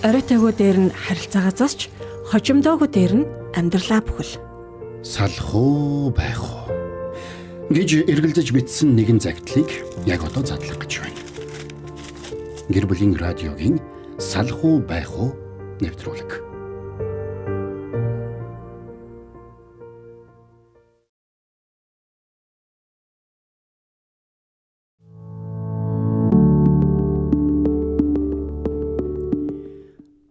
Оройтойгоо дээр нь харилцаагаа засч, хожимдоогоо дээр нь амьдралаа бүхэл. Салах уу байх уу гэж эргэлзэж бичсэн нэгэн загтлыг яг одоо задлах гэж байна. Гэр бүлийн радиогийн салах уу байх уу нэвтрүүлэг.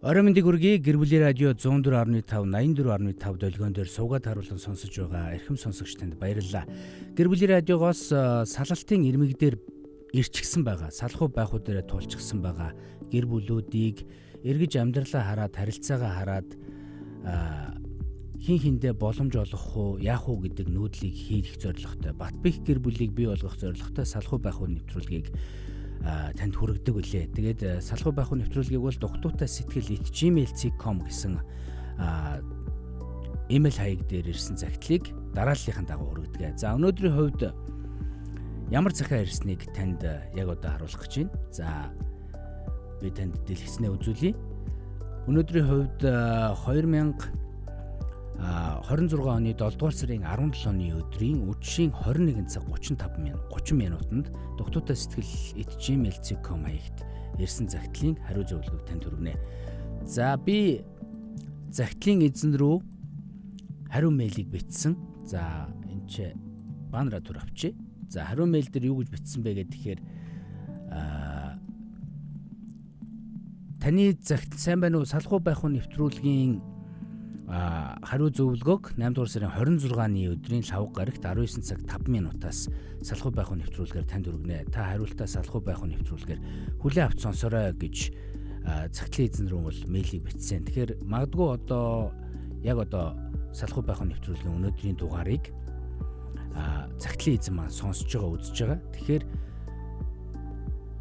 Орой мэндийг хүргэе. Гэр бүлийн радио 104.5 84.5 долгион дээр суугаад харуулсан сонсож байгаа эрхэм сонсогч танд баярлалаа. Гэр бүлийн радиогоос салалтын ирмэгдээр ирчихсэн байгаа, салах уу байх уу дээр тулчихсан байгаа гэр бүлүүдийг эргэж амьдралаа хараад, харилцаагаа хараад хин хиндэ боломж олгох уу, яах уу гэдэг нүүдлийг хийх зорилготой. Батбих гэр бүлийг бий болгох зорилготой салах уу байх уу нэвтрүүлгийг танд хүргэдэг үлээ. Тэгээд салах уу байх уу нэвтрүүлгийг бол дугтуутай сэтгэл @gmail.com гэсэн имэйл хаяг дээр ирсэн загтлыг дарааллынхаа дагуу хүргэдэг. За өнөөдрийн хувьд ямар захиа ирснийг танд яг одоо харуулах гэж байна. За би танд дэлгэснээ үзүүлье. Өнөөдрийн хувьд 2026 оны 7 дугаар сарын 17-ны өдрийн үдшийн 21 цаг 30 минутанд дугтуутай сэтгэл @gmail.com хаягт ирсэн загтлын хариу зөвлөгөөг танд хүргэнэ. За би загтлын эзэн рүү хариу мэйлийг бичсэн. За энэ ч баннераа түр авчи. За хариу мэйл дээр юу гэж бичсэн бэ гэхээр таны загт сайн байна уу? Салах уу байх уу нэвтрүүлгийн хариу зөвлөгөөг 8 дугаар сарын 26-ны өдрийн лавг гарагт 19 цаг 5 минутаас салах уу байх уу нэвтрүүлгээр танд хүргэнэ. Та хариултаа салах уу байх уу нэвтрүүлгээр хүлээн авч сонсорой гэж загтлын эзэн рүү бол мэйлийг бичсэн. Тэгэхээр магадгүй яг одоо салах уу байх уу нэвтрүүлгийн өнөөдрийн дугаарыг загтлын эзэн маань сонсож байгаа, үзэж байгаа. Тэгэхээр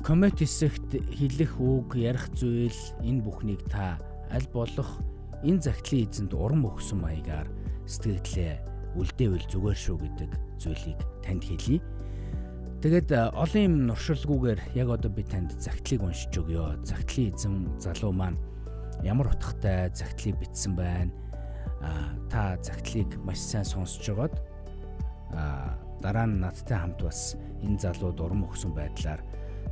коммент хэсэгт хэлэх үг, ярих зүйл энэ бүхнийг та аль болох энэ загтлын эзэнд урам өгсөн маягаар сэтгэлдээ үлдээвэл зүгээр шүү гэдэг зүйлийг танд хэлье. Тэгээд олон юм нуршилгүйгээр яг одоо би танд загтлыг уншиж өгье. Загтлын эзэн залуу маань ямар утгатай загтлыг бичсэн байна. Та загтлыг маш сайн сонсож байгаад дараа нь надтай хамт бас энэ залууд урам өгсөн байдлаар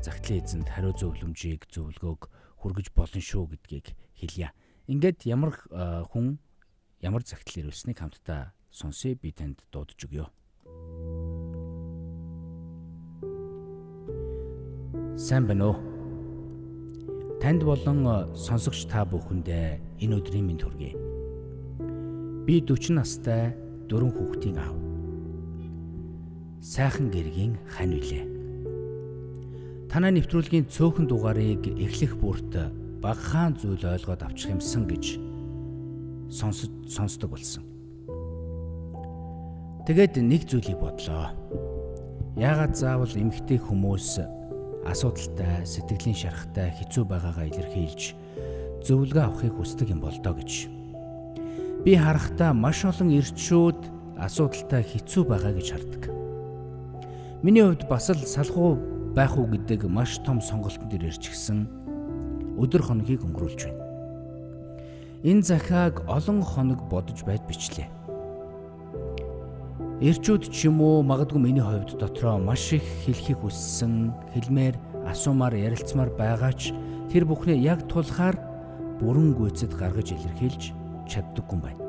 загтлын эзэнд хариу зөвлөгөөг хүргэж болно шүү гэдгийг хэлье. Ингээд ямар хүн ямар загтал ирүүлснийг хамтдаа сонсъё, би танд дуудаж өгье. Сайн байна уу? Танд болон сонсогч та бүхэндээ энэ өдрийн мэнд хүргэе. Би 40 настай 4 хүүхдийн аав. Сайхан гэргийн хань үлээ. Танай нэвтрүүлгийн цөөхөн дугаарыг эхлэх бүрт багахан зүйл ойлгоод авчих юмсан гэж сонсдог болсон. Тэгээд нэг зүйлийг бодлоо. Яагаад заавал эмэгтэй хүмүүс асуудалтай, сэтгэлийн шарахтай, хэцүү байгаагаа илэрхийлж зөвлөгөө авахыг хүсдэг юм бол доо гэж. Би харахтаа маш олон эрчүүд асуудалтай, хэцүү байгаа гэж хардаг. Миний хувьд бас л салах уу байх уу гэдэг маш том сонголтон дээр ирчихсэн өдөр хоногийг өнгөрүүлж байна. Энэ захиаг олон хоног бодож байд бичлээ. Эрчүүд ч юм уу магадгүй миний хувьд дотроо маш их хэлхийг хүссэн, хэлмээр, асуумаар, ярилцмаар байгаа ч тэр бүхнээ яг тулахаар бүрэн гүйцэд гаргаж илэрхийлж чаддаггүй юм байна.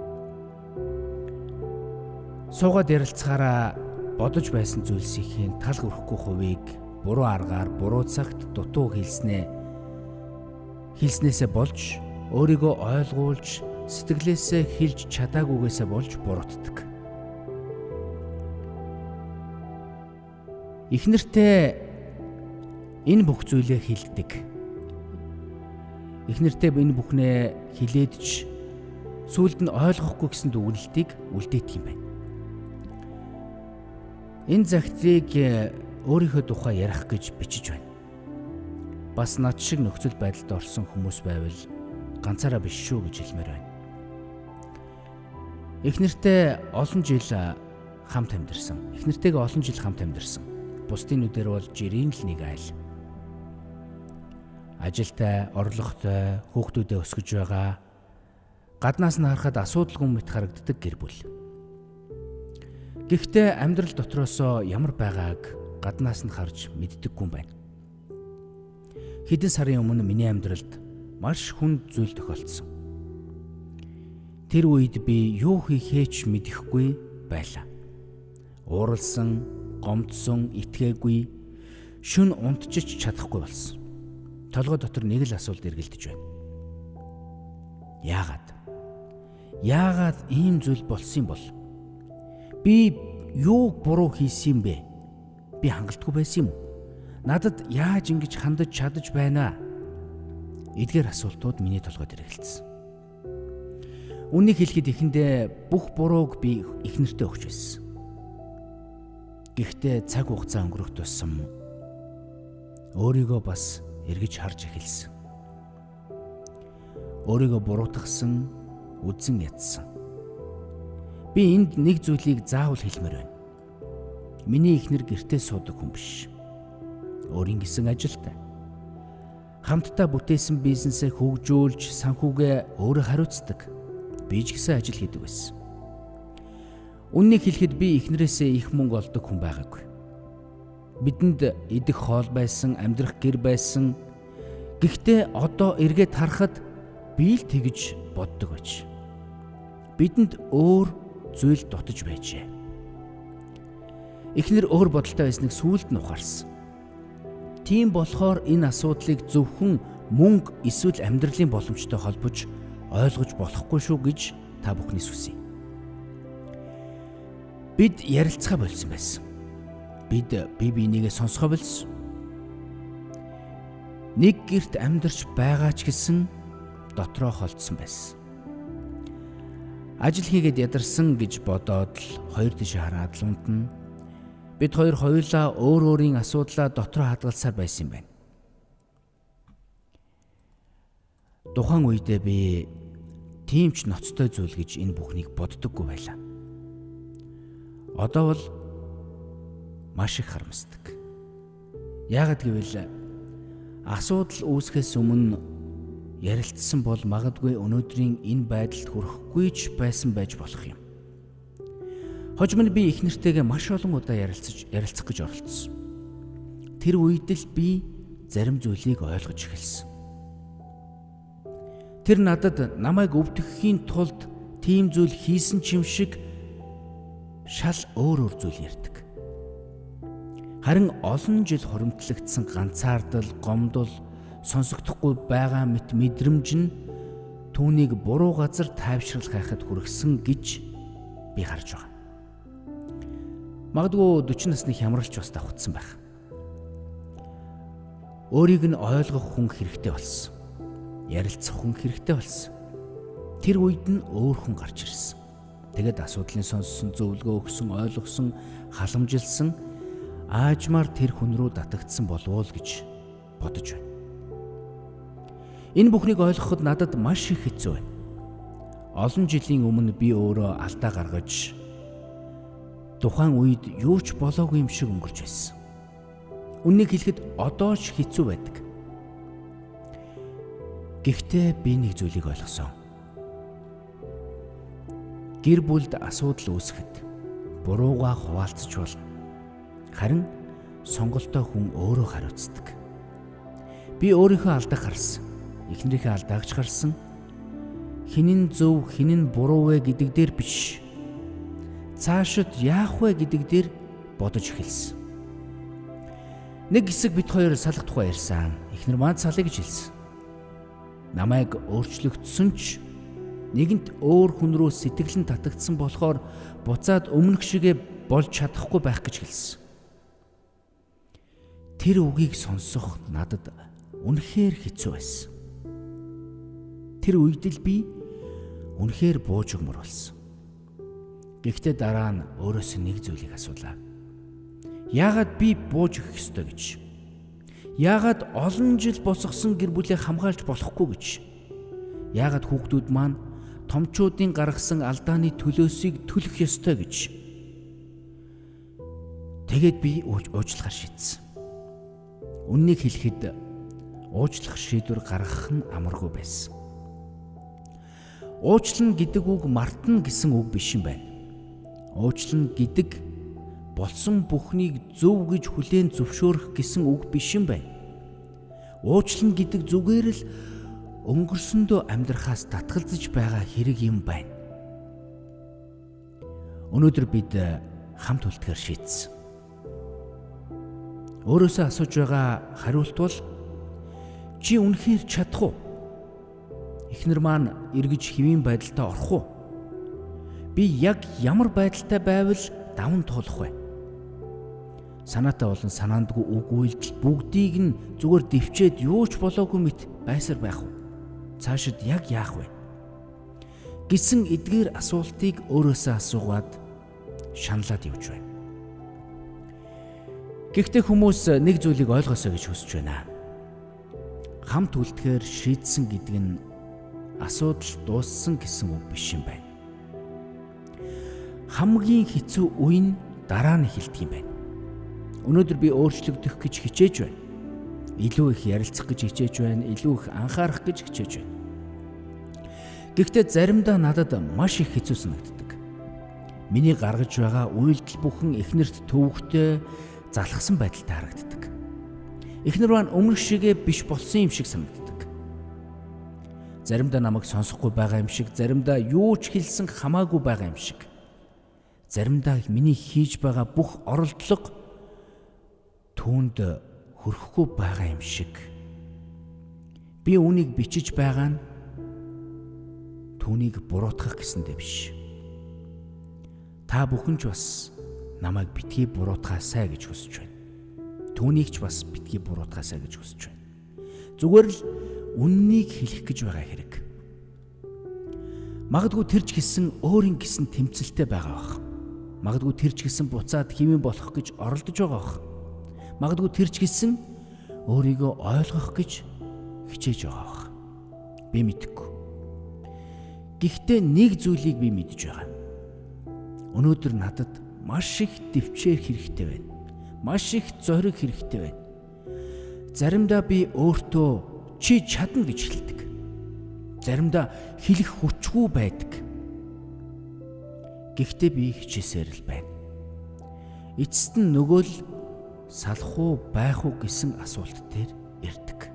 Суугаад ярилцахаараа бодож байсан зүйлсийн тал хүрхгүй хувийг буруу аргаар, буруу цагт дутуу хэлснээсээ болж өөрийгөө ойлгуулж сэтгэлээсээ хэлж чадаагүйгээсээ болж буруутдаг. Эхнэртээ энэ бүх зүйлээ хэлдэг. Эхнэртээ энэ бүхнээ хилээдж сүүлд нь ойлгохгүй гэсэн дүгнэлтийг үлдээдэг юм байна. Энэ загтлыг өөрийнхөө тухай ярих гэж бичиж байна. Бас над шиг нөхцөл байдалд орсон хүмүүс байвал ганцаараа биш шүү гэж хэлмээр байна. Эхнэртээ олон жил хамт амьдарсан. Эхнэртэйгээ олон жил хамт амьдарсан. Бусдын нүдээр бол жирийн л нэг айл. ажилтай, орлоготой, хүүхдүүдээ өсгөж байгаа. Гаднаас нь харахад асуудалгүй мэт харагддаг гэр бүл. Гэхдээ амьдрал дотроосоо ямар байгааг гаднаас нь харж мэддэггүй юм байна. Хэдэн сарын өмнө миний амьдралд маш хүнд зүйл тохиолдсон. Тэр үед би юу хийхээ ч мэдэхгүй байлаа. Ууралсан, гомдсон, итгээгүй, шүн унтчих чадахгүй болсон. Толгой дотор нэг л асуулт эргэлдэж байна. Яагаад ийм зүйл болсон юм бол? Би юу буруу хийсэн юм бэ? Би хангалтгүй байсан юм уу? Надад яаж ингэж хандаж чадаж байна? Эдгээр асуултууд миний толгойд эргэлдсэн. Үнийг хэлэхэд эхэндээ бүх бурууг би эхнэртээ өгч байсан. Гэхдээ цаг хугацаа өнгөрөх тусам өөрийгөө бас эргэж харж эхэлсэн. Өөрийгөө буруутгасан, үзэн ядсан. Би энд нэг зүйлийг заавал хэлмээр байна. Миний эхнэр гэртээ суудаг хүн биш. Өөрийн гэсэн ажилтай. Хамтдаа бүтээсэн бизнесээ хөгжүүлж, санхүүгээ өөрөө хариуцдаг. Би ч гэсэн ажил хийдэг байсан. Үннийг хэлэхэд би эхнэрээсээ их мөнгө олдог хүн байгаагүй. Бидэнд идэх хоол байсан, амьдрах гэр байсан. Гэхдээ одоо эргээд харахад би л тэгж боддог байж. Бидэнд өөр зүйл дутаж байжээ. Эхнэр өөр бодолтой байсныг сүүлд нь ухаарсан. Тийм болохоор энэ асуудлыг зөвхөн мөнгө эсвэл амьдралын боломжтой холбож ойлгож болохгүй шүү гэж та бүхнээс хүсье. Бид ярилцгаа болсон байсан. Бид бие бинийгээ сонсгоо болсон. Нэг гэрт амьдарч байгаа ч гэсэн дотроо холдсон байсан. Ажил хийгээд ядарсан гэж бодоод л хоёр тийш хараад л унтна. Бид хоёр хоёулаа өөр өөрийн асуудлаа дотроо хадгалсаар байсан юм байна. Тухайн үедээ би тийм ч ноцтой зүйл гэж энэ бүхнийг боддоггүй байлаа. Одоо бол маш их харамсдаг. Яагад гэвэл асуудал үүсгэхээс өмнө ярилцсан бол магадгүй өнөөдрийн энэ байдалд хүрэхгүй ч байсан байж болох юм. Хожим нь би их нэртэйгээ маш олон удаа ярилцах гэж оролцсон. Тэр үед л би зарим зүйлийг ойлгож эхэлсэн. Тэр надад намайг өвдгөхийн тулд тийм зүйл хийсэн ч юм шиг шал өөр зүйл ярьдаг. Харин олон жил хуримтлагдсан ганцаардал, гомдол, сонсогдохгүй байгаа мэт мэдрэмж нь түүнийг буруу газар тайвшруулах хайхад хүргэсэн гэж би харж байгаа. Магадгүй 40 насны хямралч бас давхцсан байх. Өөрийг нь ойлгох хүн хэрэгтэй болсон. Ярилцах хүн хэрэгтэй болсон. Тэр үед нь өөр хүн гарч ирсэн. Тэгэд асуудлын сонссон, зөвлөгөө өгсөн, ойлгосон, халамжилсан, аажмаар тэр хүн рүү татагдсан болов уу гэж бодож байна. Энэ бүхнийг ойлгоход надад маш их хэцүү байна. Олон жилийн өмнө би өөрөө алдаа гаргаж тухайн үед юу ч болоогүй юм шиг өнгөрч байсан. Үннийг хэлэхэд одоо ч хэцүү байдаг. Гэхдээ би нэг зүйлийг ойлгосон. Гэр бүлд асуудал үүсгэхэд буруугаа хуваалцаж болно. Харин сонголтоо хүн өөрөө хариуцдаг. Би өөрийнхөө алдааг харсан. Эхнэрийнхээ алдаагч харсан. Хинэн зөв, хинэн буруу вэ гэдэг дээр биш. Цаашид яах вэ гэдэг дээр бодож эхэлсэн. Нэг хэсэг бид хоёр салах тухай ярьсан. Эхнэр маань салъя гэж хэлсэн. Намайг өөрчлөгдсөн ч нэгэнт өөр хүн рүү сэтгэл нь татагдсан болохоор буцаад өмнөх шигээ болж чадахгүй байх гэж хэлсэн. Тэр үгийг сонсох надад үнэхээр хэцүү байсан. Тэр үед л би үнэхээр бууж өгмөр болсон. Гэхдээ дараа нь өөрөөсөө нэг зүйлийг асуулаа. Яагаад би бууж өгөх ёстой гэж? Яагаад олон жил босгосон гэр бүлээ хамгаалж болохгүй гэж? Яагаад хүүхдүүд маань томчуудын гаргасан алдааны төлөөсийг төлөх ёстой гэж? Тэгээд би уучлахаар шийдсэн. Үннийг хэлэхэд уучлах шийдвэр гаргах нь амаргүй байсан. Уучлна гэдэг үг мартна гэсэн үг биш юм байна. Уучлна гэдэг болсон бүхнийг зөв гэж хүлээн зөвшөөрөх гэсэн үг биш юм байна. Уучлна гэдэг зүгээр л өнгөрсөндөө амьдрахаас татгалзаж байгаа хэрэг юм байна. Өнөөдөр бид хамт үлдэхээр шийдсэн. Өөрөөсөө асууж байгаа хариулт бол чи үнэхээр чадах уу? Эхнэр маань эргэж хэвийн байдалтай орох уу? Би яг ямар байдалтай байвал даван туулах вэ? Санаатай болон санаандгүй үг үйлдэл бүгдийг нь зүгээр дэвчээд юу ч болоогүй мэт байсаар байх уу? Цаашид яг яах вэ? Гэсэн эдгээр асуултыг өөрөөсөө асуугаад шаналаад явж байна. Гэхдээ хүмүүс нэг зүйлийг ойлгосоо гэж хүсэж байна. Хамт үлдэхээр шийдсэн гэдэг нь асуудал дууссан гэсэн үг биш юм байна. Хамгийн хэцүү үе нь дараа нь эхэлдэг юм байна. Өнөөдөр би өөрчлөгдөх гэж хичээж байна. Илүү их ярилцах гэж хичээж байна, илүү их анхаарах гэж хичээж байна. Гэхдээ заримдаа надад маш их хэцүү санагддаг. Миний гаргаж байгаа үйлдэл бүхэн эхнэрт төвөгтэй залхсан байдалтай харагддаг. Эхнэр маань өмнөх шигээ биш болсон юм шиг санагддаг. Заримдаа намайг сонсохгүй байгаа юм шиг, заримдаа юу ч хэлсэн хамаагүй байгаа юм шиг. Заримдаа миний хийж байгаа бүх оролдлого түүнд хүрэхгүй байгаа юм шиг. Би үүнийг бичиж байгаа нь түүнийг буруутгах гэсэндээ биш. Та бүхэн ч бас намайг битгий буруутгаасай гэж хүсэж байна. Түүнийг ч бас битгий буруутгаасай гэж хүсэж байна. Зүгээр л үннийг хэлэх гэж байгаа хэрэг. Магадгүй тэрч гисэн өөрийн гисэн тэмцэлтэй байгаа бах. Магадгүй тэрч гисэн буцаад хэвэн болох гэж оролдож байгаа бах. Магадгүй тэрч гисэн өөрийгөө ойлгох гэж хичээж байгаа бах. Би мэдэхгүй. Гэхдээ нэг зүйлийг би мэдж байгаа. Өнөөдөр надад маш их дэвчээр хэрэгтэй байна. Маш их зориг хэрэгтэй байна. Заримдаа би өөртөө чи чадна гэж хэлдэг. Заримдаа хэлэх хүчгүй байдаг. Гэхдээ би хичээсээр л байна. Эцэст нь нөгөө л салах уу байх уу гэсэн асуулт дээр ирдэг.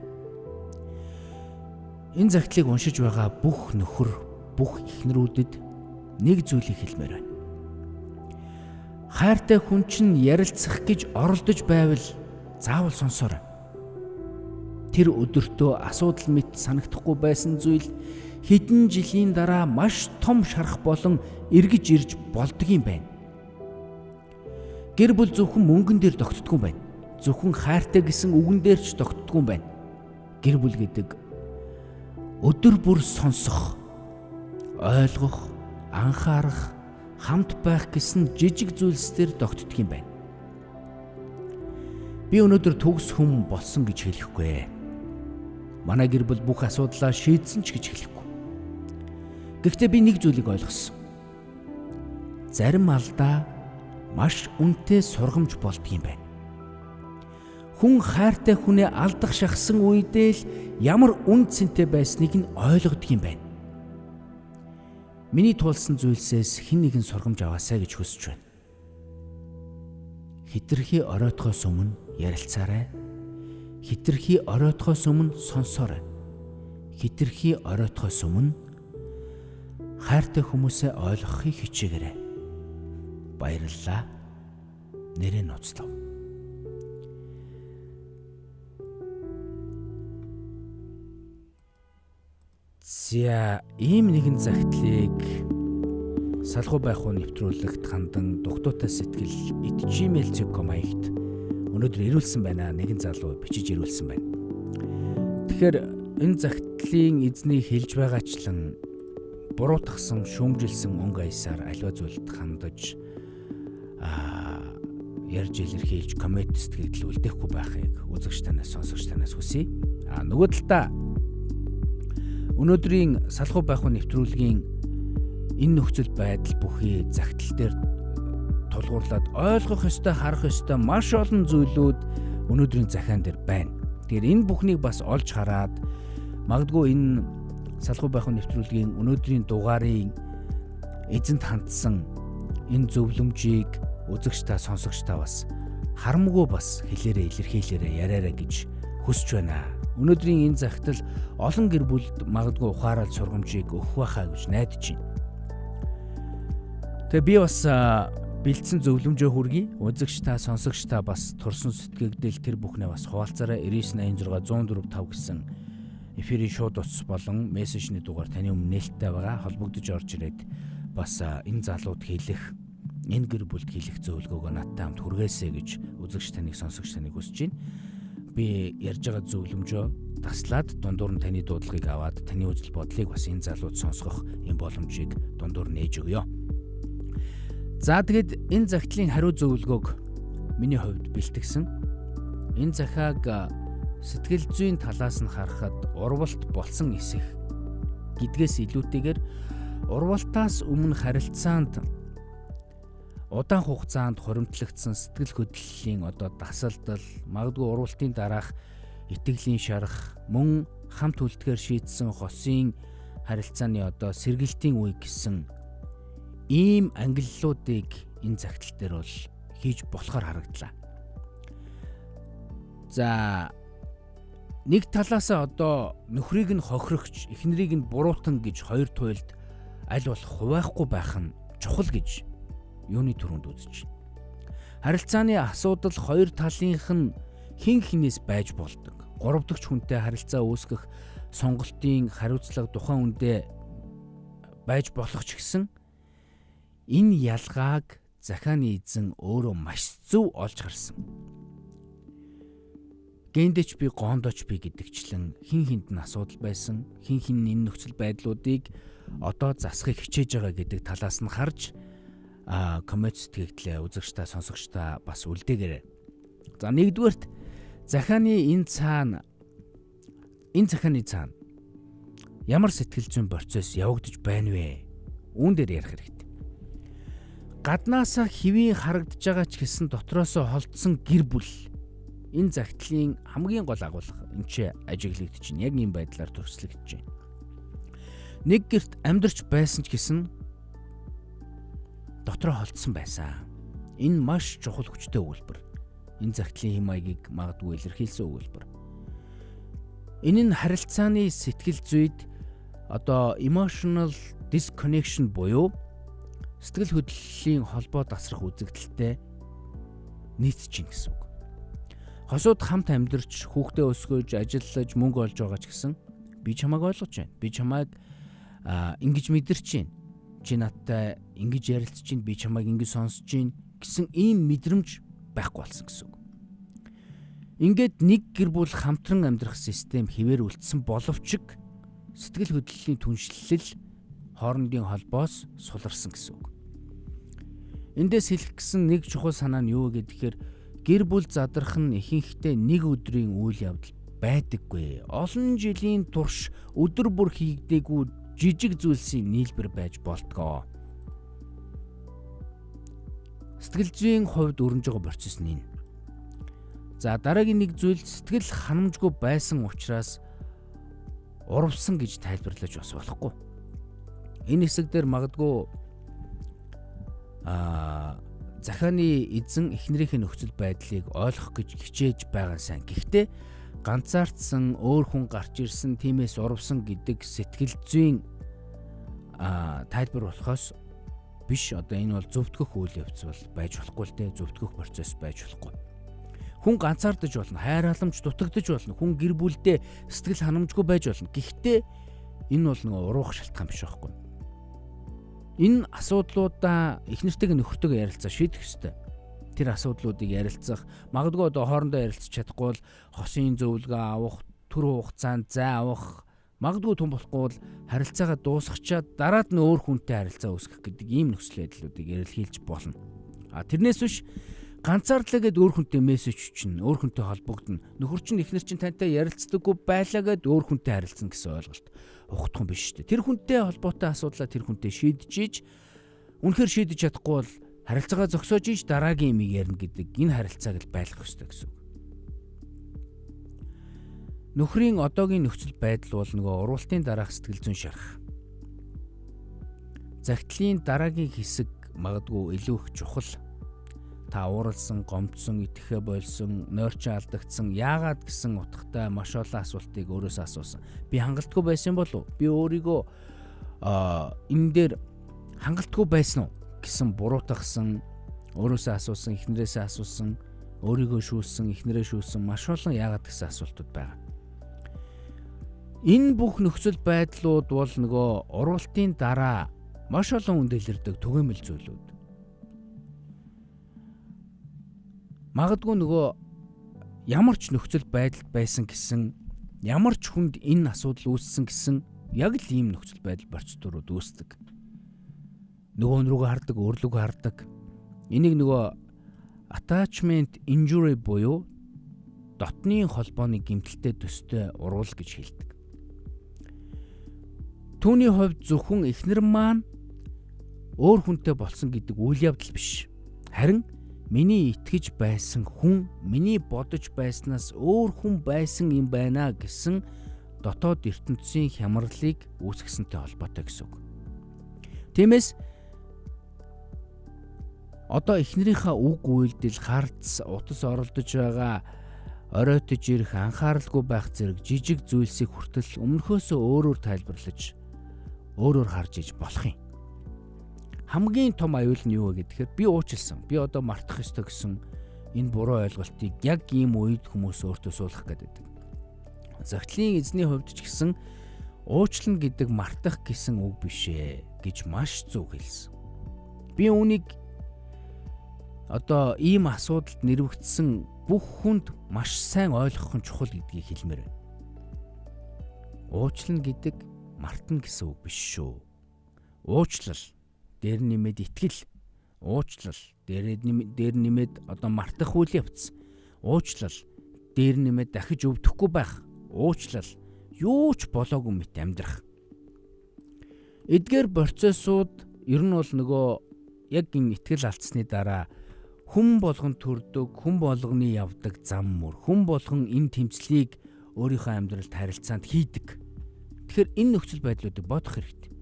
Энэ загтлыг уншиж байгаа бүх нөхөр, бүх эхнэрүүдэд нэг зүйлийг хэлмээр байна. Хайртай хүн чинь ярилцах гэж оролдож байвал заавал сонсоорой. Тэр өдөртөө асуудал мэт санагдахгүй байсан зүйл хэдэн жилийн дараа маш том шарах болон эргэж ирж болдог юм байна. Гэр бүл зөвхөн мөнгөн дээр тогтдоггүй юм байна. Зөвхөн хайртай гэсэн үгэн дээр ч тогтдоггүй юм байна. Гэр бүл гэдэг өдөр бүр сонсох, ойлгох, анхаарах, хамт байх гэсэн жижиг зүйлсээр тогтдог юм байна. Би өнөөдөр төгс хүн болсон гэж хэлэхгүй. Манай гэр бүл бүх асуудлаа шийдсэн ч гэж хэлэхгүй. Гэхдээ би нэг зүйлийг ойлгосон. Зарим алдаа маш үнэтэй сургамж болдго юм байна. Хүн хайртай хүнээ алдах шахсан үедээ л ямар үн цэнтэй байсныг нь ойлгодог юм байна. Миний туулсан зүйлсээс хэн нэгэн сургамж аваасай гэж хүсэж байна. Хитрхи оройтхоос өмнө ярилцаарай. Хитрхи оройтхоос өмнө сонсоорой. Хитрхи оройтхоос өмнө хайртай хүмүүсээ ойлгохыг хичээгээрэй. Баярлалаа. Нэрээ ноцлоо. За, ийм нэгэн загтлыг салхуу байх уу нэвтрүүлэгт хандан дугтуутай сэтгэл @gmail.com хаягт өнөөдөр ирүүлсэн байна. Нэгэн залуу бичиж ирүүлсэн байна. Тэгэхээр энэ загтлын эзний хэлж байгаачлан буруутгсан, шүүмжилсэн өнгө аясаар аливаа зүйлд хандаж ярьж илэрхийлж коммент сэтгэл үлдээхгүй байхыг үзэгч танаас, сонсогч танаас хүсье. Нөгөө талдаа өнөөдрийн салхуу байх уу нэвтрүүлгийн энэ нөхцөл байдал бүхий загтал дээр тулгуурлаад ойлгох ёстой, харах ёстой маш олон зүйлүүд өнөөдрийн захиан дээр байна. Тэгэхээр энэ бүхнийг бас олж хараад магадгүй энэ салхуу байх нэвтрүүлгийн өнөөдрийн дугаарын эзэнт хандсан энэ зөвлөмжийг үзэгч та сонсогч та бас харамгүй бас хэлээрээ илэрхийлээрээ яриараа гэж хүсэж байна. Өнөөдрийн энэ захидал олон гэр бүлд магадгүй ухаарал сургамжийг өгөх байхаа гэж найдаж байна. Тэгээ би бас бэлдсэн зөвлөмжөө хүргэе. Үзэгч та сонсогч та бас турсан сэтгэгдэл тэр бүхнээ бас хуваалцаарай. 9986 104 5 гэсэн эфирийн шууд утас болон мессежний дугаар таны өмнө нээлттэй байгаа. Холбогдож орж ирээд бас энэ залууд хэлэх, энэ гэр бүлд хэлэх зөвлөгөөгөө надтай хамт хүргээсэй гэж үзэгч таныг сонсогч таныг хүсэж байна. Би ярьж байгаа зөвлөмжөө таслаад дундуур нь таны дуудлагыг аваад таны үзэл бодлыг бас энэ залууд сонсгох юм боломжийг дундуур нээж өгье. За тэгэд энэ захидлын хариу зөвлөгөөг миний хувьд бэлтгэсэн. Энэ захиаг сэтгэл зүйн талаас нь харахад урвалт болсон эсэх гэдгээс илүүтэйгээр урвалтаас өмнө харилцаанд удаан хугацаанд хуримтлагдсан сэтгэл хөдлөлийн дасалдал, магадгүй урвалтын дараах итгэлийн шарах, мөн хамт үлдэхээр шийдсэн хосын харилцааны сэргэлтийн үе гэсэн ийм ангиллуудыг энэ захидал дээр бол хийж болохоор харагдлаа. За нэг талаас нөхрийг нь хохирогч, эхнэрийг нь буруутан гэж хоёр туйлд аль болох хуваахгүй байх нь чухал гэж юуны түрүүнд үзэж байна. Харилцааны асуудал хоёр талынх нь хэн хинээс байж болдог. Гурав дахь хүнтэй харилцаа үүсгэх сонголтын хариуцлага тухайн хүндээ байж болох ч гэсэн энэ ялгааг захааны эзэн өөрөө маш зөв олж харсан. Гэндэч би гоондоч би гэдэгчлэн хин хинд нь асуудал байсан, хин хин энэ нөхцөл байдлуудыг засахыг хичээж байгаа гэдэг талаас нь харж коммент сэтгэгдлээ үзэгч та сонсогч та бас үлдээгээрэй. За нэгдүгээрт захааны цаана ямар сэтгэл зүйн процесс явагдаж байна вэ? Үүн дээр ярих хэрэгтэй. Гаднаасаа хэвийн харагдаж байгаа ч гэсэн дотроосоо холдсон гэр бүл энэ захидлын хамгийн гол агуулга энэ ч ажиглагдаж байна. Яг ийм байдлаар төрслөгдөж байна. Нэг гэрт амьдарч байсан ч гэсэн дотроо холдсон байсан. Энэ маш чухал хүчтэй өгүүлбэр. Энэ захидлын хэм маягийг магадгүй илэрхийлсэн өгүүлбэр. Энэ нь харилцааны сэтгэл зүйд emotional disconnection буюу сэтгэл хөдлөлийн холбоо тасрах үзэгдэлтэй нийцэж гин гэсэн үг. Хосууд хамт амьдарч, хүүхдээ өсгөж, ажиллаж, мөнгө олж байгаа ч гэсэн би чамайг ойлгож байна. Би чамайг ингэж мэдэрч байна. Чи надтай ингэж ярилцж байна, би чамайг ингэж сонсож байна гэсэн ийм мэдрэмж байхгүй болсон гэсэн үг. Ингээд нэг гэр бүл хамтран амьдрах систем хэвээр үлдсэн боловч сэтгэл хөдлөлийн түншлэл хоорондын холбоос суларсан гэсэн үг. Эндээс хэлэх гэсэн нэг чухал санаа нь юу гэхээр гэр бүл задрах нь ихэнхдээ нэг өдрийн үйл явдал байдаггүй. Олон жилийн турш өдөр бүр хийгдээгүй жижиг зүйлсийн нийлбэр байж болтгоо. Сэтгэл зүйн хувьд өрнөж байгаа процесс нь энэ. За дараагийн нэг зүйл сэтгэл ханамжгүй байсан учраас урвсан гэж тайлбарлаж бас болохгүй. Энэ хэсэг дээр магадгүй захааны эзэн эхнэрийнхээ нөхцөл байдлыг ойлгох гэж хичээж байгаа сайн. Гэхдээ ганцаардсан өөр хүн гарч ирсэн тиймээс урвсан гэдэг сэтгэл зүйн тайлбар болохоос биш. Энэ бол зөвтгөх үйл явц бол байж болохгүй л дээ. Зөвтгөх процесс байж болохгүй. Хүн ганцаардаж болно, хайр халамж дутагдж болно, хүн гэр бүлдээ сэтгэл ханамжгүй байж болно. Гэхдээ энэ бол нэг уруух шалтгаан биш байхгүй. Энэ асуудлуудаа эхнэртэйгээ нөхөртөөгөө ярилцаа шийдэх ёстой. Тэр асуудлуудыг ярилцах, магадгүй хоорондоо ярилцах чадахгүй бол хосын зөвлөгөө авах, төр хугацаанд зай авах, магадгүй том болохгүй бол харилцаагаа дуусгачаад дараад нь өөр хүнтэй харилцаа үүсгэх гэдэг ийм нөхцөл байдлуудыг ярилцуулж болно. Тэрнээс биш ганцаардлаа гэд өөр хүнтэй мессеж чинь, өөр хүнтэй холбогдно. Нөхөр чинь эхнэр чинь тантай ярилцдаггүй байлаа гэд өөр хүнтэй харилцсан гэсэн ойлголт ухтхан биш шүү дээ. Тэр хүнтэй холбоотой асуудлаа тэр хүнтэй шийдэж ийж үнэхээр шийдэж чадахгүй бол харилцаагаа зогсоож ийж дараагийн юмыг ярина гэдэг энэ харилцааг л байлгах ёстой гэсэн үг. нөхрийн одоогийн нөхцөл байдал бол нөгөө урвалтын дараах сэтгэл зүйн шарах. Загтлын дараагийн хэсэг магадгүй илүү их чухал. Та ууралсан, гомдсон, итгэхэ болсон, нойрчин алдагдсан, яагаад гэсэн утгатай маш олон асуултыг өөрөөсөө асуусан. Би хангалтгүй байсан болов уу? Би өөрийгөө энэ дээр хангалтгүй байсан уу гэсэн буруутгасан, өөрөөсөө асуусан, эхнэрээсээ асуусан, өөрийгөө шүүссэн, эхнэрээ шүүссэн маш олон яагаад гэсэн асуултууд байгаа. Энэ бүх нөхцөл байдлууд бол нөгөө урвалтын дараа маш олон хүнд илэрдэг түгээмэл зүйлүүд. Магадгүй нөгөө ямар ч нөхцөл байдалд байсан гэсэн, ямар ч хүнд энэ асуудал үүссэн гэсэн яг л ийм нөхцөл байдал процедурууд үүсдэг. Нөгөө рүүгээ хардаг, өөрлөгөө хардаг. Энийг нөгөө attachment injury буюу дотны холбооны гэмтэлтэй төстэй урвал гэж хэлдэг. Түүний хувьд зөвхөн эхнэр маань өөр хүнтэй болсон гэдэг үйл явдал биш. Харин миний итгэж байсан хүн, миний бодож байснаас өөр хүн байсан юм байна гэсэн дотоод ертөнцийн хямралыг үүсгэсэнтэй холбоотой гэсэн үг. Тиймээс одоо эхнэрийнхээ үг үйлдэл, харц, утас оролдож байгаа, оройтож ирэх, анхааралгүй байх зэрэг жижиг зүйлсийг хүртэл өмнөхөөсөө өөрөөр тайлбарлаж, өөрөөр харж иж болох юм. Хамгийн том аюул нь юу вэ гэхээр би уучлсан. Би одоо мартах ёстой гэсэн энэ буруу ойлголтыг яг ийм үед хүмүүс өөртөө суулгах гэдэг. Загтлын эзний хувьд ч гэсэн уучлна гэдэг мартах гэсэн үг биш ээ гэж маш зөв хэлсэн. Би үүнийг одоо ийм асуудалд нэрвэгдсэн бүх хүнд маш сайн ойлгох нь чухал гэдгийг хэлмээр байна. Уучлна гэдэг мартна гэсэн үг биш шүү. Уучлал дээр нэмээд итгэл, уучлал дээр нэмээд одоо мартах үйл явц, уучлал дээр нэмээд дахиж өвдөхгүй байх, уучлал юу ч болоогүй мэт амьдрах. Эдгээр процессууд ер нь бол нөгөө яг энэ итгэл алдсны дараа хүн болгон төрдөг, хүн болгоны явдаг зам мөр, хүн болгон энэ тэмцлийг өөрийнхөө амьдралд харилцаанд хийдэг. Тэгэхээр энэ нөхцөл байдлуудыг бодох хэрэгтэй.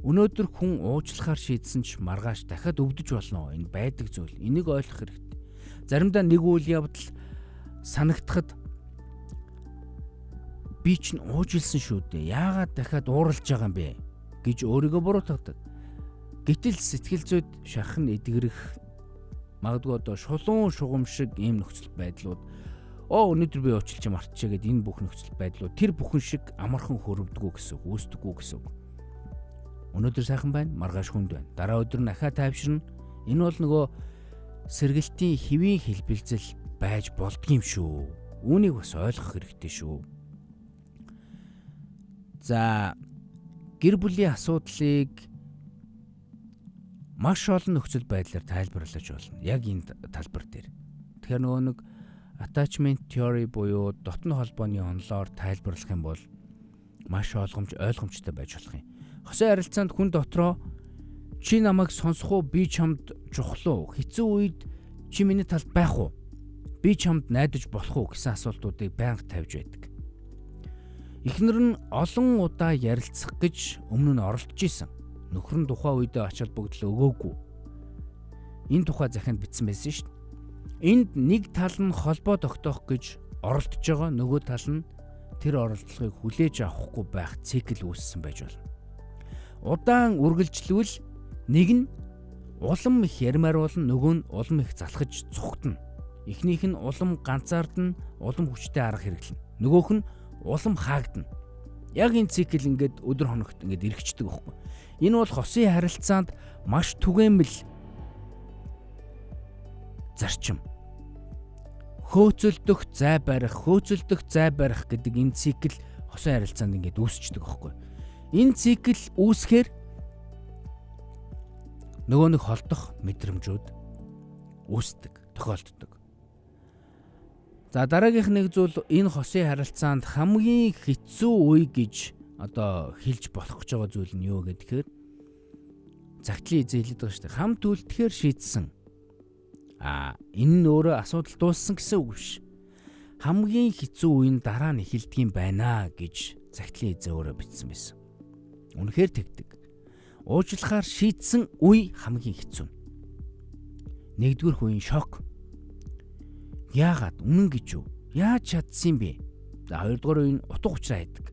Өнөөдөр хүн уучлахаар шийдсэн ч маргааш дахиад өвдөж болно. Энэ байдаг зүйл. Энийг ойлгох хэрэгтэй. Заримдаа нэг үйл явдал санагдахад би чинь уужилсан шүү дээ. Яагаад дахиад ууралж байгаа юм бэ гэж өөрийгөө буруутгадаг. Гэтэл сэтгэл зүйд шархан эдгэрэх магадгүй одоо шулуун шугам шиг ийм нөхцөл байдлууд өнөөдөр би уучлж мартчихъя гэд энэ бүх нөхцөл байдлууд тэр бүхэн шиг амархан хөрөвдгөө гэсэн үг, үүсдэггүй гэсэн үг. Өнөөдөр сайхан байна, маргааш хүнд байна. Дараа өдөр нь ахаа тайвширна. Энэ бол нөгөө сэргэлтийн хэвийн хэлбэлзэл байж болдгийм шүү. Үүнийг бас ойлгох хэрэгтэй шүү. За, гэр бүлийн асуудлыг маш олон нөхцөл байдлаар тайлбарлаж болно. Яг энэ талбар дээр. Тэгэхээр нөгөө нэг attachment theory буюу дотны холбооны онолоор тайлбарлах юм бол маш ойлгомжтой байж болох юм. Хосын харилцаанд хүн дотроо чи намайг сонсох уу, би чамд чухал уу, хэцүү үед чи миний талд байх уу, би чамд найдаж болох уу гэсэн асуултуудыг байнга тавьж байдаг. Эхнэр нь олон удаа ярилцах гэж өмнө нь оролдож исэн. Нөхөр нь тухайн үедээ ач холбогдол өгөөгүй. Энэ тухай захианд бичсэн байсан шүү дээ. Энд нэг тал нь холбоо тогтоох гэж оролдож байгаа, нөгөө тал нь тэр оролдлогыг хүлээж авахгүй байх цикл үүссэн байж болно. Удаан үргэлжлүүл нэг нь улам их ярмаар болно, нөгөө нь улам их залхаж зүхтана. Эхнийх нь улам ганцаардна, улам хүчтэй арга хэрэглэнэ. Нөгөөх нь улам хаагдана. Яг энэ цикл ингээд өдөр хоногт ингээд эргэждэг байхгүй. Энэ бол хосын харилцаанд маш түгээмэл зарчим. Хөөцөлдөх, зай барих гэдэг энэ цикл хосын харилцаанд ингээд үүсчдэг байхгүй. Энэ цикл үүсэхээр нөгөө нэг холдох мэдрэмжүүд үүсдэг, тохиолддог. За дараагийнх нэг зүйл энэ хосын харилцаанд хамгийн хэцүү үе гэж одоо хэлж болох гэж байгаа зүйл нь юу гэхээр загтлын эзэн хэлдэг шүү дээ. Хамт үлдэхээр шийдсэн. Энэ нь өөрөө асуудал дууссан гэсэн үг биш. хамгийн хэцүү үе нь дараа нь эхэлдэг юм байна гэж Загтлын эзэн өөрөө бичсэн байсан. Үнэхээр тэгдэг. Уучлахаар шийдсэн үе хамгийн хэцүү. Нэгдүгээр үеийн шок. Яагаад үнэн гэж юу? Яаж чадсан юм бэ? За хоёрдугаар үеийн утга учраа хайдаг.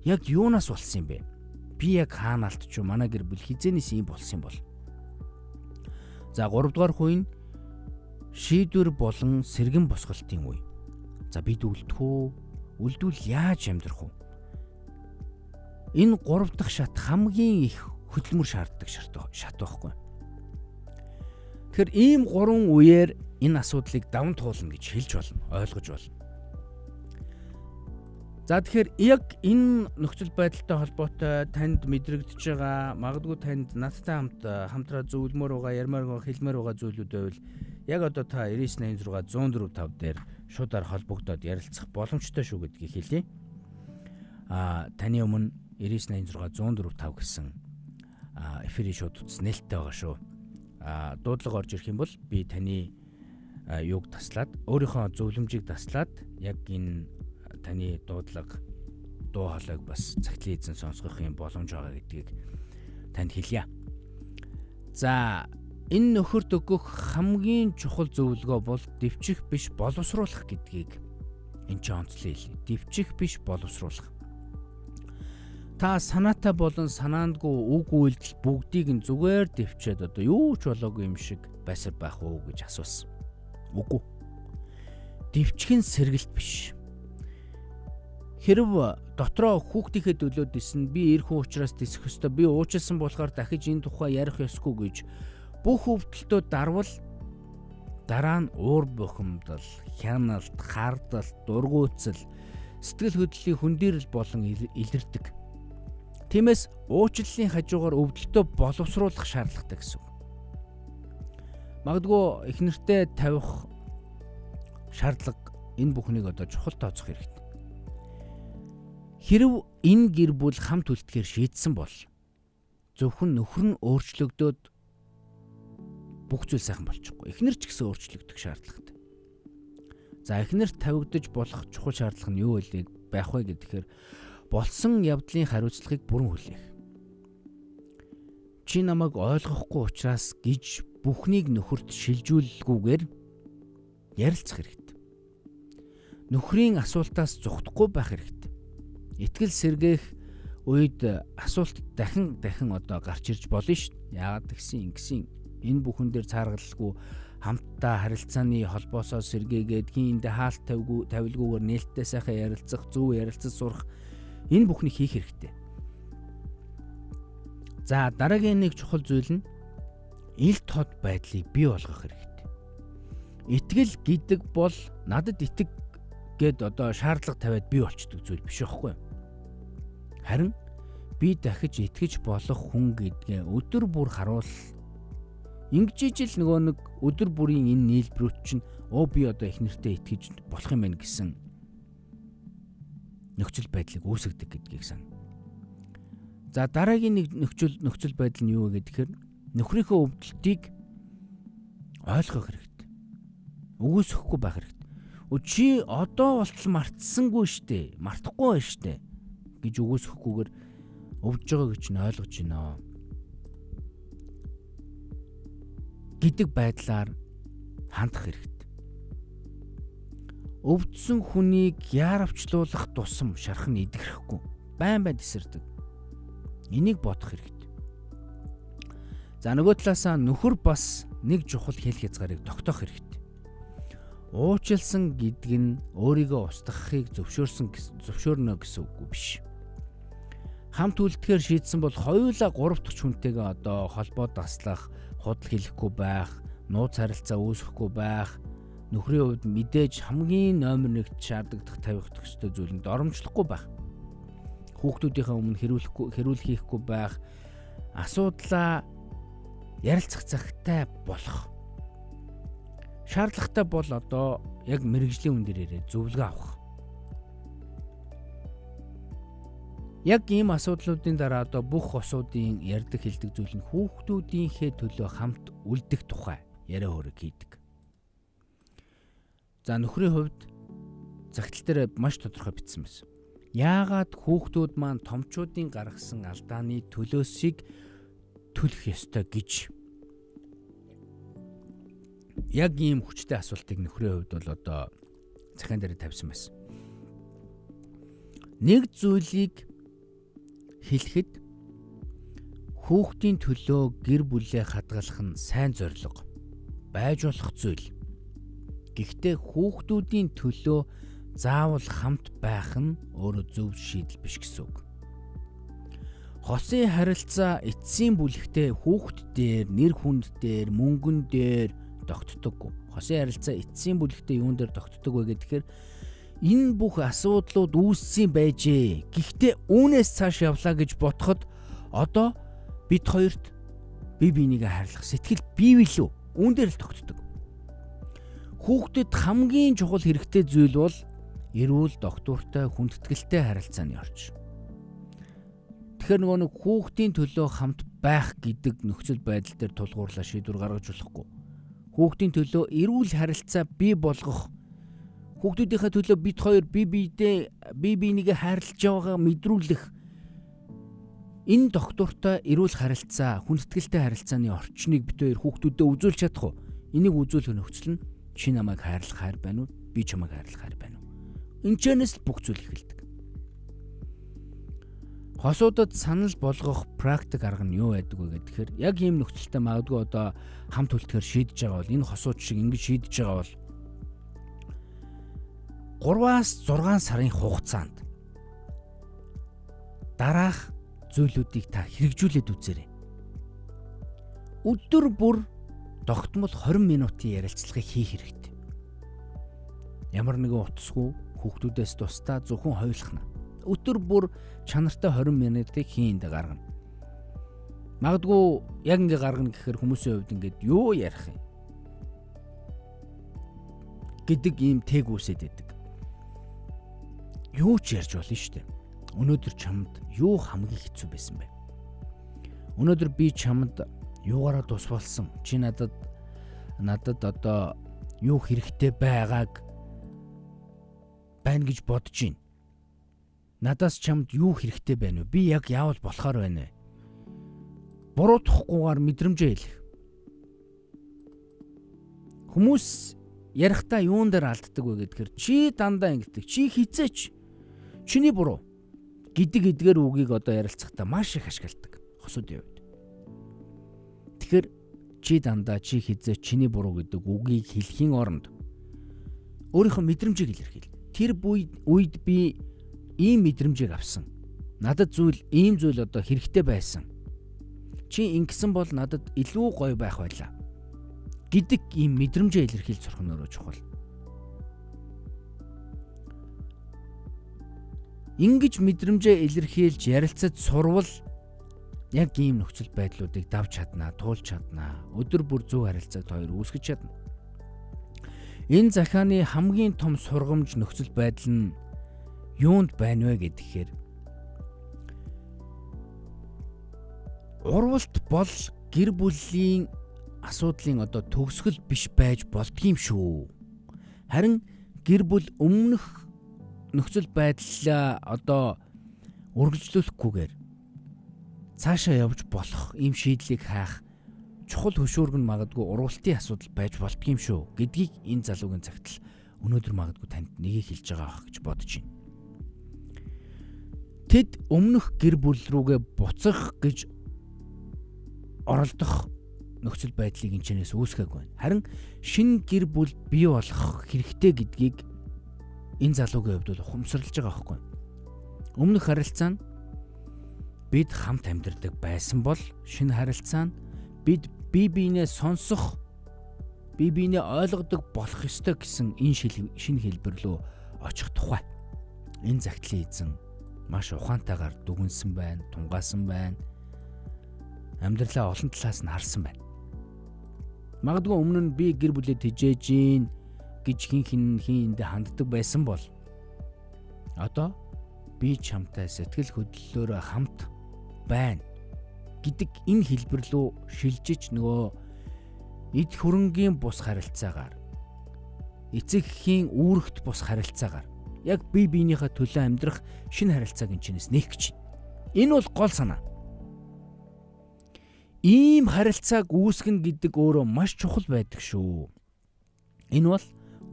Яг юунаас болсон юм бэ? Би яг хаана алдчих вэ? Манай гэр бүл хизээнээс ийм болсон юм бол. За гуравдугаар үе нь шийдвэр болон сэргэн босголтын үе. За бид үлдэх үү? Үлдвэл яаж амьдрах вэ? Энэ 3 дахь шат хамгийн их хөдөлмөр шаарддаг шат байхгүй. Тэгэхээр ийм 3 үеэр энэ асуудлыг даван туулна гэж хэлж болно, ойлгож болно. За тэгэхээр яг энэ нөхцөл байдалтай холбоотой танд мэдрэгдэж байгаа, магадгүй танд надтай хамтраа зөвлөмөр байгаа, ярмаар байгаа, хэлмээр байгаа зүйлүүд байвал яг одоо та 9986 104 дээр шуудаар холбогдоод ярилцах боломжтой шүү гэдгийг хэлье. Таны өмнө 9986 104 гэсэн эфирийн шууд утас нээлттэй байгаа шүү. Дуудлага орж ирэх юм бол би таны юуг таслаад, өөрийнхөө зөвлөмжийг таслаад яг энэ таны дуудлага, дуу хоолойг бас Загтлын эзэн сонсгохын боломж байгаа гэдгийг танд хэлье. За энэ нөхөрт өгөх хамгийн чухал зөвлөгөө бол дэвчих биш боловсруулах гэдгийг энэ ч онцлог хэлье. Дэвчих биш боловсруулах. Та санаатай болон санаандгүй үг үйлдэл бүгдийг нь зүгээр дэвчээд одоо юу ч болоогүй юм шиг байсаар байх уу гэж асуусан. Үгүй. Дэвчих нь сэргэлт биш. Хэрв дотроо хүүхдийнхээ төлөөд исэн би эр хүн учраас дисэх ёстой, би уучлсан болохоор дахиж энэ тухай ярих ёсгүй гэж бүх өвдөлтөө дарвал дараа нь уур бухимдал, хяналт, хардал, дургуутсал, сэтгэл хөдлөлийн хүндэрэл болон илэрдэг. Тиймээс уучлалын хажуугаар өвдөлтөө боловсруулах шаардлагатай гэсэн үг. Магадгүй их нэртэй тавих шаардлага энэ бүхнийг одоо чухал тооцох хэрэгтэй. Хэрв энэ гэр бүл хамт үлдэхээр шийдсэн бол зөвхөн нөхөр нь өөрчлөгдөөд бүх зүйл сайхан болчихгүй. Эхнэр ч гэсэн өөрчлөгдөх шаардлагатай. За эхнэрт тавигдаж болох чухал шаардлага нь юу байх вэ гэхээр болсон явдлын хариуцлагыг бүрэн хүлээх. Чи намайг ойлгохгүй учраас гэж бүхнийг нөхөрт шилжүүлэлгүйгээр ярилцах хэрэгтэй. Нөхрийн асуултаас зүхдахгүй байх хэрэгтэй. Итгэл сэргээх үед асуулт дахин одоо гарч ирж болно шүү дээ. Яагаад тэгсэн энэ бүхэн дээр цааргалгүй хамтдаа харилцааны холбоосоо сэргээгээд хиндэ хаалт тавилгүйгээр нээлттэй сайхан ярилцах, зөв ярилцаж сурах энэ бүхнийг хийх хэрэгтэй. За дараагийн нэг чухал зүйл нь ил тод байдлыг бий болгох хэрэгтэй. Итгэл гэдэг бол надад итэг гэд одоо шаардлага тавиад бий болчдөг зүйл биш байхгүй юу? Харин би дахиж итгэж болох хүн гэдгээ өдөр бүр харуул. Ингэж ижил нөгөө нэг өдөр бүрийн энэ нийлбэрүүд чинь би одоо их нэртэй итгэж болох юм байна гэсэн нөхцөл байдлыг үүсгдэг гэдгийг сана. За дараагийн нэг нөхцөл байдал нь юу вэ гэхээр нөхрийнхөө өвдөлтийг ойлгох хэрэгтэй. Үгүйсэхгүй байх хэрэгтэй. Чи одоо болтол мартсангүй штэ, мартахгүй байна штэ гэж үгүйсэхгүйгээр өвдөж байгааг чинь ойлгож байна гэдэг байдлаар хандах хэрэгтэй. Өвдсөн хүнийг яаравчлуулах тусам шархан идэвхэхгүй байн тесэрдэг. Энийг бодох хэрэгтэй. За нөгөө талаасаа нөхөр бас нэг чухал хэл хязгаарыг тогтоох хэрэгтэй. Уучлсан гэдэг нь өөрийгөө устгахыг зөвшөөрнө гэсэн үг биш. Хамт үлдэхээр шийдсэн бол хоёулаа 3 дахь хүнтэйгээ одоо холбоо даслах, худал хэлэхгүй байх, нууц харилцаа үүсгэхгүй байх, нөхрийн хувьд мэдээж хамгийн номер 1 шаардлагатай тавих төстэй зүйл нь доромжлохгүй байх. Хүүхдүүдийнхээ өмнө хэрүүл хийхгүй байх, асуудлаа ярилцах цагтай болох. Шаардлагатай бол одоо яг мэрэгжлийн үн дээр ирээд зөвлөгөө авах. Яг ийм асуудлуудын дараа одоо бүх осуудын ярьдаг хэлдэг зүйл нь хүүхдүүдийнхээ төлөө хамт үлдэх тухай яриа хөрөг хийдэг. За нөхрийн хувьд загтал дээр маш тодорхой бичсэн байсан. Яагаад хүүхдүүд маань томчуудын гаргасан алдааны төлөөсийг төлөх ёстой гэж. Яг ийм хүчтэй асуултыг нөхрийн хувьд бол одоо захиан дээр тавьсан байсан. Нэг зүйлийг хэлэхэд хүүхдийн төлөө гэр бүлээ хадгалах нь сайн зорилго байж болох зүйл. Гэхдээ хүүхдүүдийн төлөө заавал хамт байх нь өөрөө зөв шийдэл биш гэсэн үг. Хосын харилцаа эцсийн бүлэгтээ хүүхд дээр, нэр хүнд дээр, мөнгөн дээр тогтдоггүй. Хосын харилцаа эцсийн бүлэгтээ юун дээр тогтдог вэ гэхээр энэ бүх асуудлууд үүссэн байжээ. Гэхдээ үүнээс цааш явлаа гэж бодоход одоо бид хоёрт бие бинийгээ хайрлах сэтгэл биевэлүү. Үүн дээр л тогтдог. Хүүхдэд хамгийн чухал хэрэгтэй зүйл бол эрүүл доктортой хүндэтгэлтэй харилцааны орчин. Тэгэхээр нэг хүүхдийн төлөө хамт байх гэдэг нөхцөл байдал дээр тулгуурлаа шийдвэр гаргаж болохгүй. Хүүхдийн төлөө эрүүл харилцаа бий болгох, хүүхдүүдийнхээ төлөө бид хоёр бие бинийгээ хайрлаж байгаагаа мэдрүүлэх энэ доктортой эрүүл харилцаа, хүндэтгэлтэй харилцааны орчныг бид хоёр хүүхдүүдэд үзүүлж чадах уу? Энийг үзүүлэх нөхцөл нь чи намайг хайрлах хайр байна уу? Би чамайг хайрлах хайр байна уу? Энэчнээс бүх зүйл эхэлдэг. Хосуудад санал болгох практик арга нь юу байдаг вэ гэхээр яг ийм нөхцөлтэй магадгүй одоо хамт үлдэхээр шийдэж байгаа бол энэ хосууд шиг ингэж шийдэж байгаа бол 3-аас 6 сарын хугацаанд дараах зүйлүүдийг та хэрэгжүүлээд үзээрэй. Өдөр бүр тогтмол 20 минутын ярилцлагыг хийх хэрэгтэй. Ямар нэгэн утасгүй хүүхдүүдээс тусдаа зөвхөн хойлохна. Өдөр бүр чанартай 20 минутыг хийнд гаргана. Магадгүй яг ингэ гаргана гэхээр хүмүүсийн хувьд ингээд юу ярих юм гэдэг ийм тэг үсэд байдаг. Юу ч ярьж болно шүү дээ. Өнөөдөр чамд юу хамгийн хэцүү байсан бэ? Өнөөдөр би чамд юугаараа тус болсон? Чи надад одоо юу хэрэгтэй байгааг байна гэж бодож байна. Надаас чамд юу хэрэгтэй байна вэ? Би яг яавал болохоор байна вэ? Буруутахгүйгээр мэдрэмжээ хэлэх. Хүмүүс ярихдаа юун дээр алддаг вэ гэдгээр чи дандаа ингэдэг. Чи хизээч. Чиний буруу гэдэг эдгээр үгийг одоо ярилцахдаа маш их ашигладаг хосуудын хувьд. Тэгэхээр чи дандаа чи хизээч чиний буруу гэдэг үгийг хэлхийн оронд өөрийнхөө мэдрэмжийг илэрхийл. Тэр үед би ийм мэдрэмжийг авсан. Надад ийм зүйл одоо хэрэгтэй байсан. Чи ингэсэн бол надад илүү гоё байх байлаа гэдэг ийм мэдрэмжээ илэрхийлж сурах нь өөрөө чухал. Ингиж мэдрэмжээ илэрхийлж ярилцаж сурвал яг ийм нөхцөл байдлуудыг давж чаднаа, туулж чаднаа. Өдөр бүр зөв харилцааг хоёр үүсгэж чадна. Энэ захааны хамгийн том сургамж нөхцөл байдал нь юунд байна вэ гэхээр урвалт бол гэр бүлийн асуудлын одоо төгсгөл биш байж болдгийм шүү. Харин гэр бүл өмнөх нөхцөл байдлаа одоо үргэлжлүүлэхгүйгээр цаашаа явж болох ийм шийдлийг хаах чухал хөшүүрэг нь магадгүй урвалтын асуудал байж болдгийм шүү гэдгийг энэ залуугийн цагтл өнөөдөр магадгүй танд нэгийг хэлж байгаа гэж бодож байна. Тэд өмнөх гэр бүл рүүгээ буцах гэж оролдох нөхцөл байдлыг энэчнээс үүсгэх байна. Харин шинэ гэр бүл бий болох хэрэгтэй гэдгийг энэ залуугийн хувьд ухамсарлаж байгаа байхгүй. Өмнөх харилцаа нь бид хамт амьдардаг байсан бол шинэ харилцаа нь бид бие биенээ сонсох, бие биенээ ойлгодог болох ёстой гэсэн энэ шинэ хэлбэр рүү очих тухай. Энэ загтлын эзэн маш ухаантайгаар дүгнсэн байна, тунгаасан байна. Амьдралаа олон талаас нь харсан байна. Магадгүй өмнө нь би гэр бүлээ тэжээж гин гэж хин ханддаг байсан бол одоо би чамтай сэтгэл хөдлөлөөрөө хамт байна гэдэг энэ хэлбэр рүү шилжиж нөгөө эд хөрөнгийн бус харилцаагаар эцэг эхийн үүрэгт бус харилцаагаар Яг бие биенийхээ төлөө амьдрах шинэ харилцааг энэ чинээс нээх гэж байна. Энэ бол гол санаа. Ийм харилцааг үүсгэн гэдэг өөрөө маш чухал байдаг шүү. Энэ бол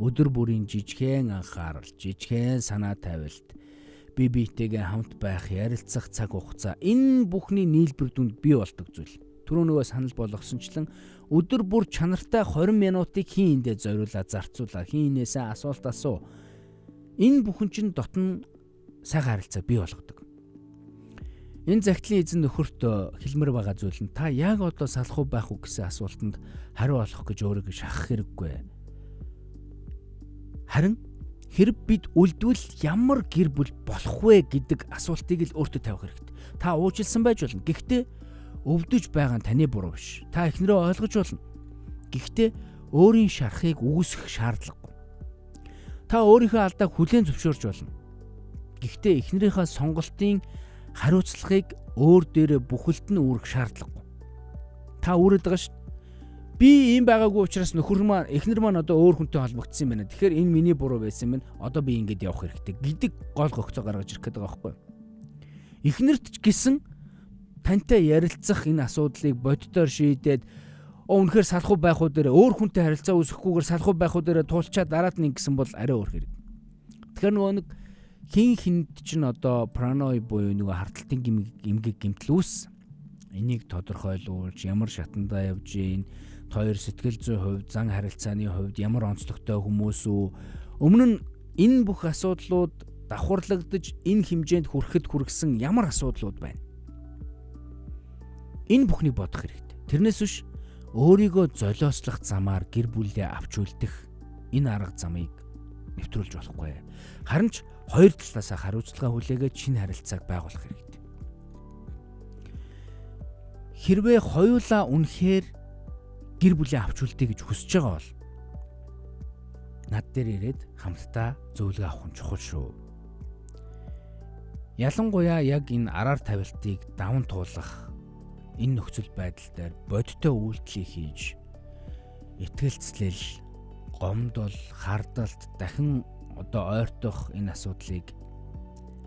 өдөр бүрийн жижигхэн анхаарал, жижигхэн санаа тавилт, бие биетэйгээ хамт байх, ярилцах цаг хугацаа энэ бүхний нийлбэр дүнд бий болдог зүйл. Түрүү нөгөө санал болгосончлон өдөр бүр чанартай 20 минутыг хин эндээ зориулаад зарцуулаа, хин инээсээ асуулт асуу. Энэ бүхэн чинь дотн сайхан харилцаа бий болгодог. Энэ загтлын эзэн нөхөрт хэлмэр байгаа зүйл нь та яг одоо салах уу байх уу гэсэн асуултанд хариу олох гэж өөрийгөө шахах хэрэггүй. Харин хэрэг бид үлдвэл ямар гэр бүл болох вэ гэдэг асуултыг л өөртөө тавих хэрэгтэй. Та уужилсан байж болно. Гэхдээ өвдөж байгаа нь таны буруу биш. Та эхнэрээ ойлгож болно. Гэхдээ өөрийн шарахыг үүсгэх шаардлагагүй. Та өөрийнхөө алдааг хүлээн зөвшөөрч болно. Гэхдээ эхнэрийнхээ сонголтын хариуцлагыг өөр дээрээ бүхэлд нь үүрэх шаардлагагүй. Та үүрээд байгаа шүү. Би ийм байгаагүй учраас нөхөр маань эхнэр маань одоо өөр хүнтэй холбогдсон юм байна. Тэгэхээр энэ миний буруу байсан юм байна. Одоо би ингэж явах хэрэгтэй гэдэг гол гогцоо гаргаж ирэх гээд байгаа байхгүй юу? Эхнэрт ч гэсэн тантай ярилцах энэ асуудлыг боддоор шийдээд үнэхээр салах уу байх уу дээр өөр хүнтэй харилцаа үүсгэхгүйгээр салах уу байх уу дээр туулчаад дараад нь ингэсэн бол арай өөр хэрэг. Тэгэхээр нөгөө нэг хин хинд чинь одоо паранои буюу нөгөө харталтын эмгэг гэмтэл үүс. Энийг тодорхойлуулж ямар шатандаа явж гин, хоёр сэтгэл зүйн хувьд, зан харилцааны хувьд ямар онцлогтой хүмүүс үү? Өмнө нь энэ бүх асуудлууд давхарлагдаж энэ хэмжээнд хүрэхэд хүргэсэн ямар асуудлууд байна? Энэ бүхнийг бодох хэрэгтэй. Тэрнээс биш өөрийгөө золиослох замаар гэр бүлээ авч үлдэх энэ арга замыг нэвтрүүлж болохгүй. Харин ч хоёр талаасаа хариуцлага хүлээгээд шинэ харилцааг байгуулах хэрэгтэй. Хэрвээ хоёулаа үнэхээр гэр бүлээ авч үлдээ гэж хүсэж байгаа бол над дээр ирээд хамтдаа зөвлөгөө авах нь чухал шүү. Ялангуяа яг энэ араар тавилтыг даван туулах энэ нөхцөл байдал дээр бодиттой үйлдэл хийж итгэлцлэл, гомдол, хардалт дахин одоо ойртох энэ асуудлыг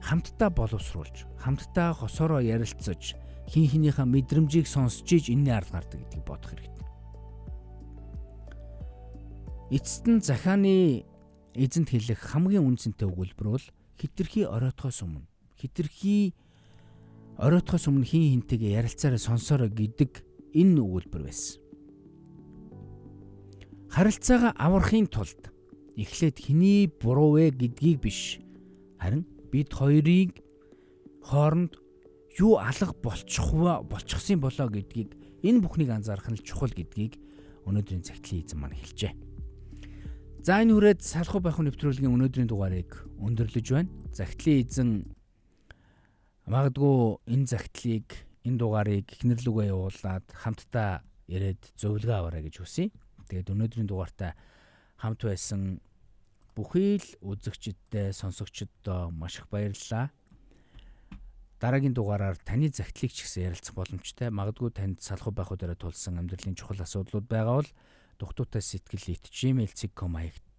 хамтдаа боловсруулж, хамтдаа хосороо ярилцаж, хин хинийхээ мэдрэмжийг сонсч иж энэний арга гардаг гэдгийг бодох хэрэгтэй. Эцэст нь захааны эзэнт хэлэх хамгийн үнцэнтэй өгүүлбэр бол хитрхи оройтхоос өмнө хин хинтэйгээ ярилцаараа сонсороо гэдэг энэ өгүүлбэр байсан. Харилцаагаа аврахын тулд эхлээд хэний буруу вэ гэдгийг биш, харин бид хоёрын хооронд юу алга болчихсон болоо гэдгийг энэ бүхнийг анзаарах нь чухал гэдгийг өнөөдрийн цагтлын эзэн маань хэлжээ. За энэ хүрээд салах уу байх уу нэвтрүүлгийн өнөөдрийн дугаарыг өндөрлөж байна. Цагтлын эзэн магадгүй энэ цагтлыг, энэ дугаарыг эхнэр лүгээ явуулаад хамтдаа ирээд зөвлөгөө аваарай гэж хүсье. Тэгээд өнөөдрийн дугаартаа хамт байсан бүхий л үзэгчдтэй, сонсогчдод маш их баярлалаа. Дараагийн дугаараар таны загтлыг ч гэсэн ярилцах боломжтой. Магадгүй танд салах уу байх уу дээр тулсан амьдралын чухал асуудлууд байгаа бол дугтуутай сэтгэл@gmail.com хаягт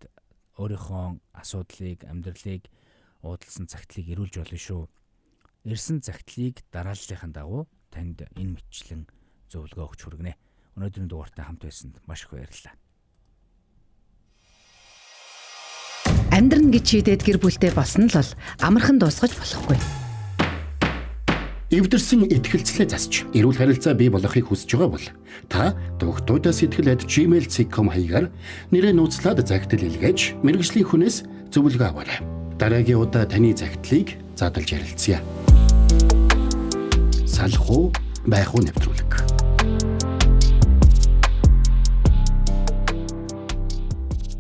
өөрийнхөө асуудлыг, амьдралыг уудалсан загтлыг ирүүлж болно шүү. Ирсэн загтлыг дарааллынхаа дагуу танд энэ мэтчлэн зөвлөгөө өгч хүргэнэ. Өнөөдрийн дугаартай хамт байсанд маш их баярлалаа. Амьдран гэж шийдээд гэр бүлтэй болсон л бол амархан дуусгаж болохгүй. Эвдэрсэн итгэлцлээ засч эрүүл харилцаа бий болохыг хүсэж байгаа бол та дугтуйтай сэтгэл@gmail.com хаягаар нэрээ нууцлаад загтал илгээж мэргэжлийн хүнээс зөвлөгөө аваарай. Дараагийн удаа таны загтлыг задлж ярилцъя. Салах уу байх уу нэвтрүүлэг.